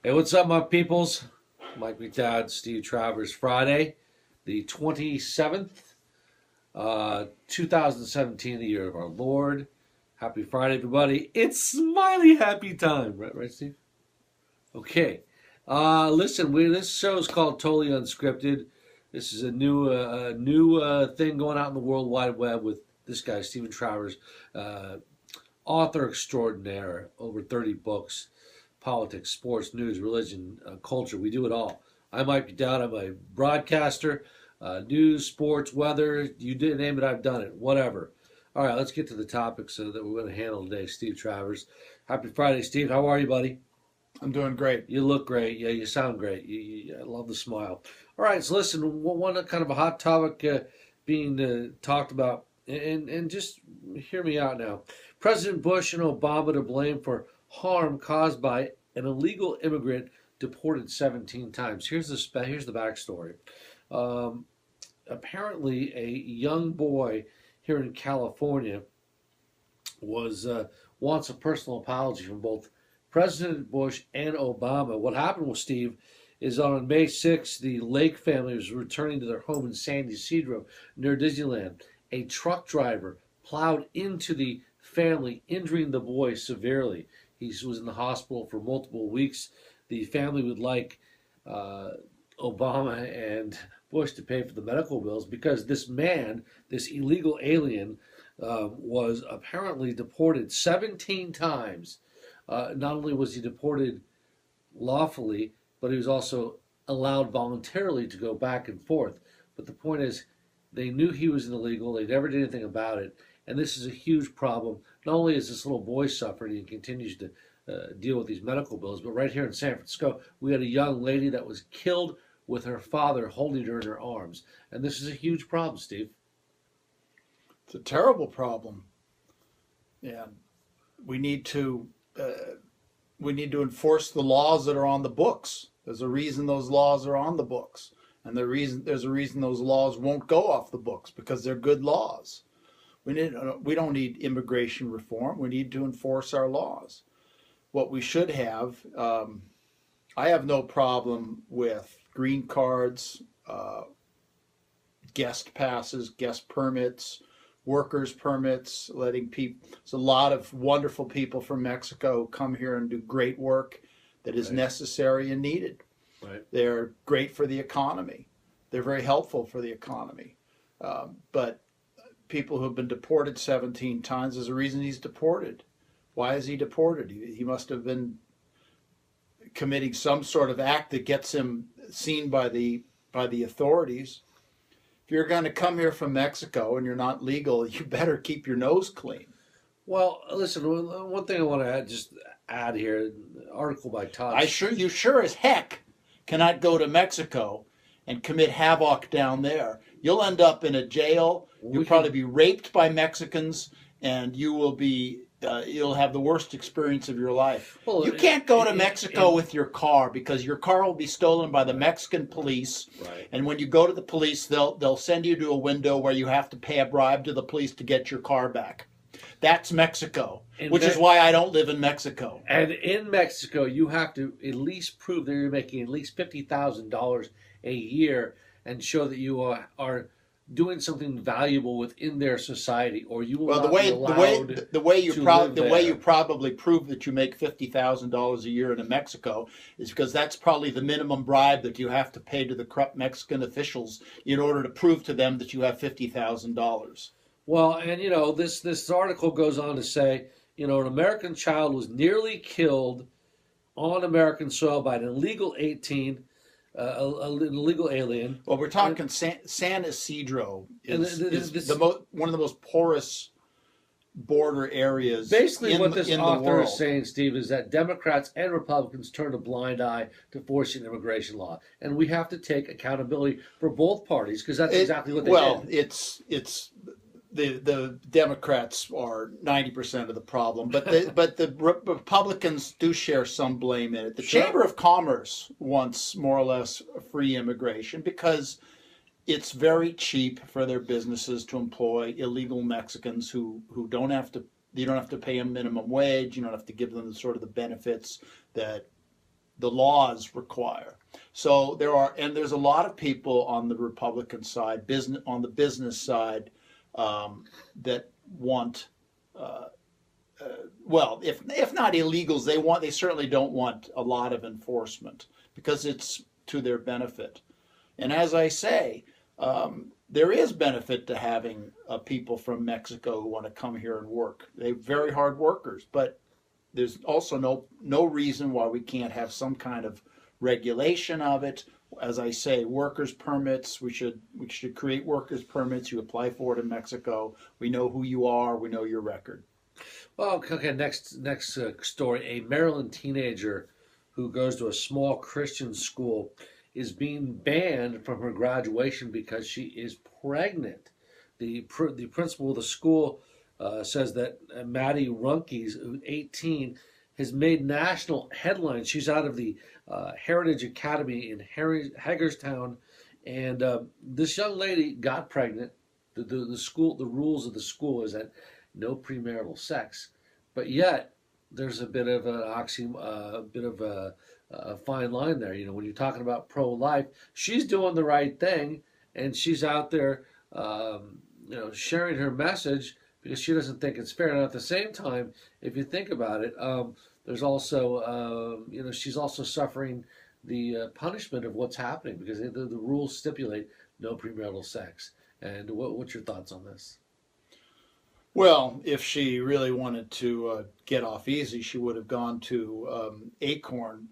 Hey, what's up, my peoples? Mike McDude, Steve Travers. Friday, the 27th, 2017, the year of our Lord. Happy Friday, everybody. It's smiley happy time. Right, Steve? Okay. Listen, this show is called Totally Unscripted. This is a new thing going out in the World Wide Web with this guy, Stephen Travers, author extraordinaire, over 30 books. Politics, sports, news, religion, culture. We do it all. I might be down. I'm a broadcaster, news, sports, weather. You did name it, I've done it. Whatever. All right, let's get to the topics that we're going to handle today. Steve Travers. Happy Friday, Steve. How are you, buddy? I'm doing great. You look great. Yeah, you sound great. I love the smile. All right, so listen, one kind of a hot topic being talked about, and just hear me out now. President Bush and Obama to blame for harm caused by an illegal immigrant deported 17 times. Here's the backstory. Apparently, a young boy here in California wants a personal apology from both President Bush and Obama. What happened with Steve is on May 6th, the Lake family was returning to their home in San Ysidro near Disneyland. A truck driver plowed into the family, injuring the boy severely. He was in the hospital for multiple weeks. The family would like Obama and Bush to pay for the medical bills because this man, this illegal alien, was apparently deported 17 times. Not only was he deported lawfully, but he was also allowed voluntarily to go back and forth. But the point is, they knew he was illegal. They never did anything about it. And this is a huge problem. Not only is this little boy suffering and continues to deal with these medical bills, but right here in San Francisco, we had a young lady that was killed with her father holding her in her arms. And this is a huge problem, Steve. It's a terrible problem. And we need to enforce the laws that are on the books. There's a reason those laws are on the books. And there's a reason those laws won't go off the books, because they're good laws. We don't need immigration reform. We need to enforce our laws. What we should have, I have no problem with green cards, guest passes, guest permits, workers permits, letting people. There's a lot of wonderful people from Mexico come here and do great work that is necessary and needed. Right. They're great for the economy. They're very helpful for the economy. But people who've been deported 17 times, there's a reason he's deported. Why is he deported? He must have been committing some sort of act that gets him seen by the authorities. If you're going to come here from Mexico and you're not legal, you better keep your nose clean. Well, listen, one thing I want to add here, an article by Todd. You sure as heck cannot go to Mexico and commit havoc down there. You'll end up in a jail. You'll probably be raped by Mexicans, and you'll have the worst experience of your life. Well, you can't go to Mexico with your car, because your car will be stolen by the Mexican police. Right. And when you go to the police, they'll send you to a window where you have to pay a bribe to the police to get your car back. That's Mexico, which is why I don't live in Mexico. And in Mexico, you have to at least prove that you're making at least $50,000 a year and show that you are doing something valuable within their society, or you will not be allowed the way you probably prove that you make $50,000 a year in Mexico is because that's probably the minimum bribe that you have to pay to the corrupt Mexican officials in order to prove to them that you have $50,000. Well, and this article goes on to say, an American child was nearly killed on American soil by an illegal an illegal alien. Well, we're talking San Ysidro is one of the most porous border areas. Basically, what this author is saying, Steve, is that Democrats and Republicans turned a blind eye to forcing immigration law, and we have to take accountability for both parties, because that's exactly what they did. Well, it's the Democrats are 90% of the problem, but the Republicans do share some blame in it. The Chamber of Commerce wants more or less free immigration because it's very cheap for their businesses to employ illegal Mexicans who don't have to. You don't have to pay them minimum wage. You don't have to give them the benefits that the laws require. So there's a lot of people on the Republican side, on the business side, that want, well, if not illegals, they certainly don't want a lot of enforcement because it's to their benefit. And as I say, there is benefit to having people from Mexico who want to come here and work. They're very hard workers, but there's also no reason why we can't have some kind of regulation of it. As I say, workers permits. We should create workers permits. You apply for it in Mexico. We know who you are. We know your record. Well, okay. Next story: a Maryland teenager who goes to a small Christian school is being banned from her graduation because she is pregnant. The principal of the school says that Maddie Runkes, who's 18, has made national headlines. She's out of the Heritage Academy in Hagerstown, and this young lady got pregnant. The rules of the school is that no premarital sex, but yet there's a bit of a fine line there. When you're talking about pro-life, she's doing the right thing, and she's out there, sharing her message because she doesn't think it's fair. And at the same time, if you think about it, there's also, she's also suffering the punishment of what's happening because the rules stipulate no premarital sex. And what's your thoughts on this? Well, if she really wanted to get off easy, she would have gone to Acorn,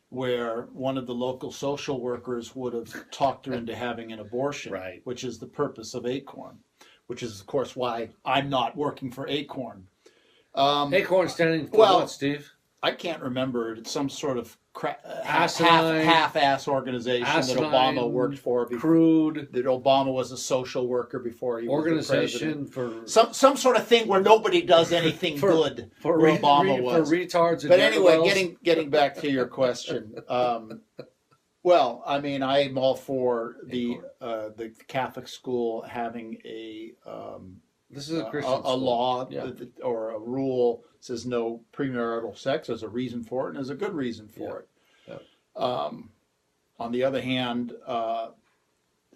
where one of the local social workers would have talked her into having an abortion, right, which is the purpose of Acorn, which is, of course, why I'm not working for Acorn. Acorn standing for what, Steve? I can't remember. It's some sort of half-ass organization that Obama worked for. Crude. That Obama was a social worker before he was the president. For some sort of thing where nobody does anything good. For Obama was for retards. But anyway, getting back to your question. Well, I mean, I'm all for the Catholic school having this is a Christian a law yeah, or a rule says no premarital sex. There's a reason for it, and there's a good reason for it. Yeah. On the other hand,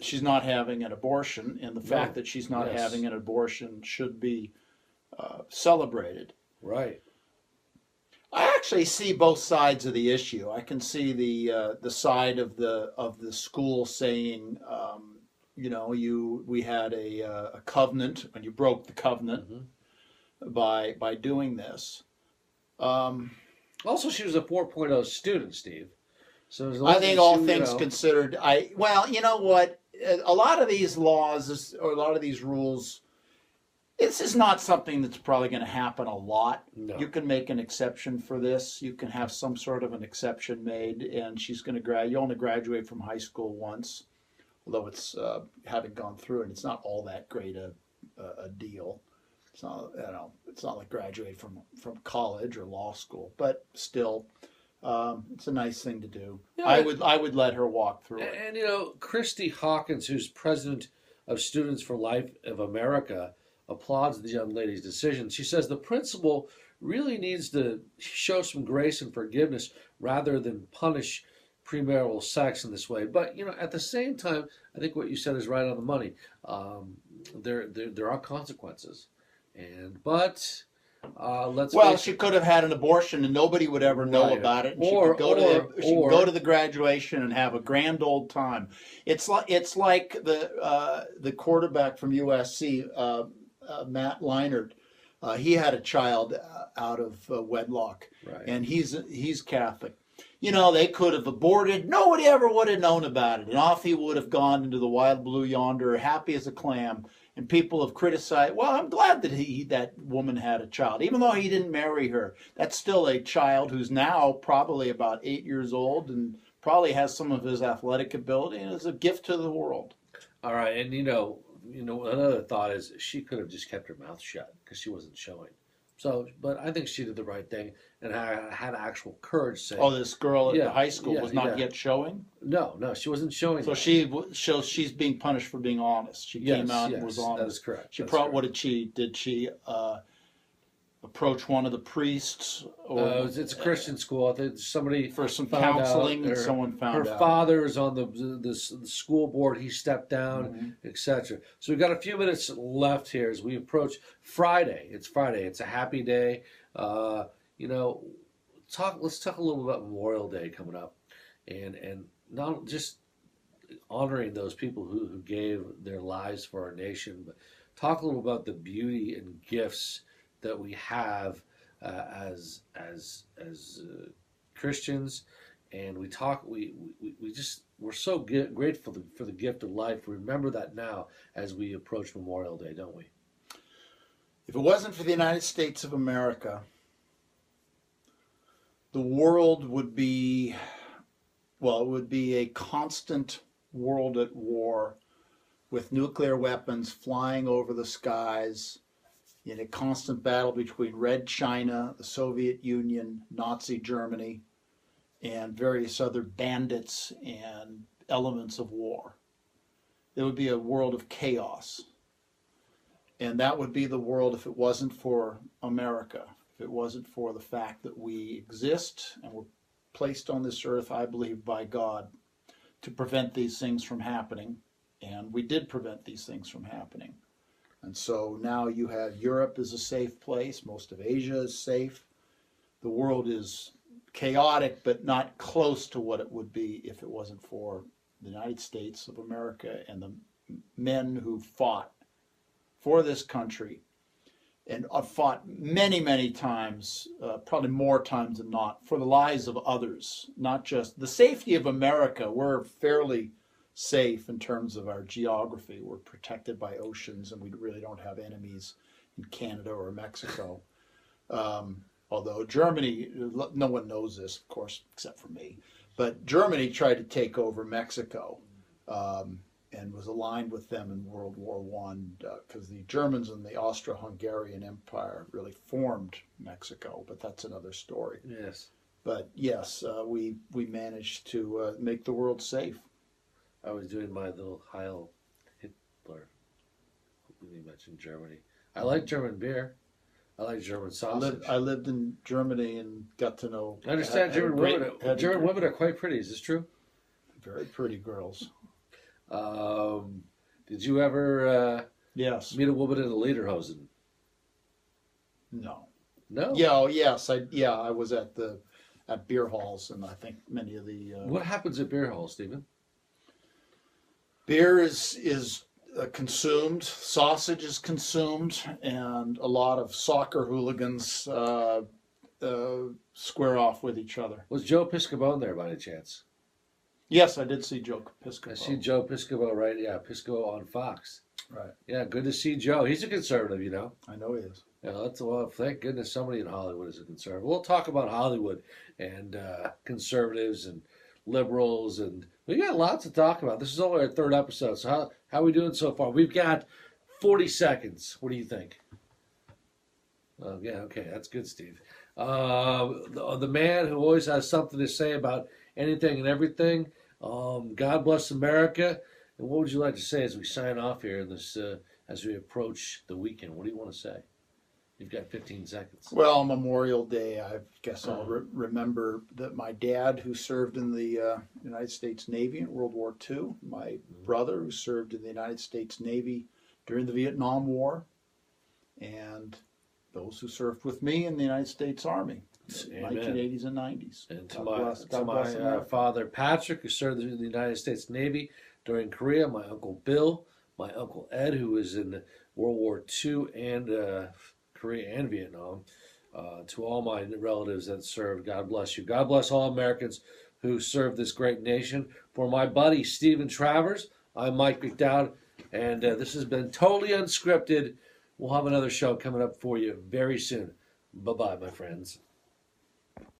she's not having an abortion, and the fact that she's not having an abortion should be celebrated. Right. I actually see both sides of the issue. I can see the side of the school saying, we had a covenant, and you broke the covenant by doing this. Also, she was a 4.0 student, Steve. So I think all things considered, you know what? A lot of these laws or a lot of these rules, this is not something that's probably going to happen a lot. No. You can make an exception for this. You can have some sort of an exception made, and she's going to you only graduate from high school once, although it's having gone through it, it's not all that great a deal. It's not, it's not like graduate from college or law school, but still, it's a nice thing to do. Yeah, I would let her walk through it. And Christy Hawkins, who's president of Students for Life of America, applauds the young lady's decision. She says the principal really needs to show some grace and forgiveness rather than punish premarital sex in this way. But at the same time, I think what you said is right on the money. There are consequences, she could have had an abortion and nobody would ever know about it. And she could go to the graduation and have a grand old time. It's like the quarterback from USC, Matt Leinart. He had a child out of wedlock, right, and he's Catholic. They could have aborted. Nobody ever would have known about it. And off he would have gone into the wild blue yonder, happy as a clam. And people have criticized, well, I'm glad that that woman had a child. Even though he didn't marry her, that's still a child who's now probably about 8 years old and probably has some of his athletic ability and is a gift to the world. All right. And, another thought is she could have just kept her mouth shut because she wasn't showing. So, but I think she did the right thing and had actual courage saying. Oh, this girl at the high school was not yet showing? No, she wasn't showing. So she's being punished for being honest. She came out and was honest. That is correct. What did she approach one of the priests or It's a Christian school. I think somebody for some found out counseling, and her- someone found her out. father is on the school board. He stepped down, etc. So we've got a few minutes left here as we approach Friday. It's Friday. It's a happy day. You know, let's talk a little about Memorial Day coming up, and not just honoring those people who gave their lives for our nation, but talk a little about the beauty and gifts that we have as Christians, and we're so grateful for the gift of life. Remember that now as we approach Memorial Day, don't we? If it wasn't for the United States of America, the world would be, well, it would be a constant world at war with nuclear weapons flying over the skies in a constant battle between Red China, the Soviet Union, Nazi Germany, and various other bandits and elements of war. It would be a world of chaos. And that would be the world if it wasn't for America, if it wasn't for the fact that we exist and were placed on this earth, I believe, by God to prevent these things from happening. And we did prevent these things from happening. And so now you have Europe is a safe place. Most of Asia is safe. The world is chaotic, but not close to what it would be if it wasn't for the United States of America and the men who fought for this country and fought many, many times, probably more times than not, for the lives of others, not just the safety of America. We're fairly safe in terms of our geography. We're protected by oceans, and we really don't have enemies in Canada or Mexico. Although Germany, no one knows this, of course, except for me, but Germany tried to take over Mexico and was aligned with them in World War I because the Germans and the Austro-Hungarian Empire really formed Mexico, but that's another story. Yes. But yes, we managed to make the world safe. I was doing my little Heil Hitler when you mentioned Germany. I like German beer. I like German sausage. I lived in Germany and got to know. I understand German women are quite pretty. Is this true? Very pretty girls. Did you ever Yes. meet a woman in a lederhosen? No. No. Yeah. Oh, yes. I was at beer halls, and I think many of the What happens at beer halls, Stephen? beer is consumed, sausage is consumed, and a lot of soccer hooligans square off with each other. Was Joe Piscobone there by any chance? Yes, I did see Joe Piscopo. I see Joe Piscopo, right? Yeah, Pisco on Fox. Right. Yeah, good to see Joe. He's a conservative, you know. I know he is. Yeah, thank goodness somebody in Hollywood is a conservative. We'll talk about Hollywood and conservatives and liberals, and we got lots to talk about. This is only our third episode, so how are we doing so far? We've got 40 seconds. What do you think? Oh, yeah, okay, that's good, Steve. The man who always has something to say about anything and everything. God bless America. And what would you like to say as we sign off here in this, as we approach the weekend? What do you want to say? You've got 15 seconds. Well, Memorial Day, I guess I'll remember that my dad, who served in the United States Navy in World War II, my brother, who served in the United States Navy during the Vietnam War, and those who served with me in the United States Army in the 1980s and 90s. And to my father, Patrick, who served in the United States Navy during Korea, my Uncle Bill, my Uncle Ed, who was in World War II and Korea and Vietnam, to all my relatives that served, God bless you. God bless all Americans who serve this great nation. For my buddy, Stephen Travers, I'm Mike McDude, and this has been Totally Unscripted. We'll have another show coming up for you very soon. Bye-bye, my friends.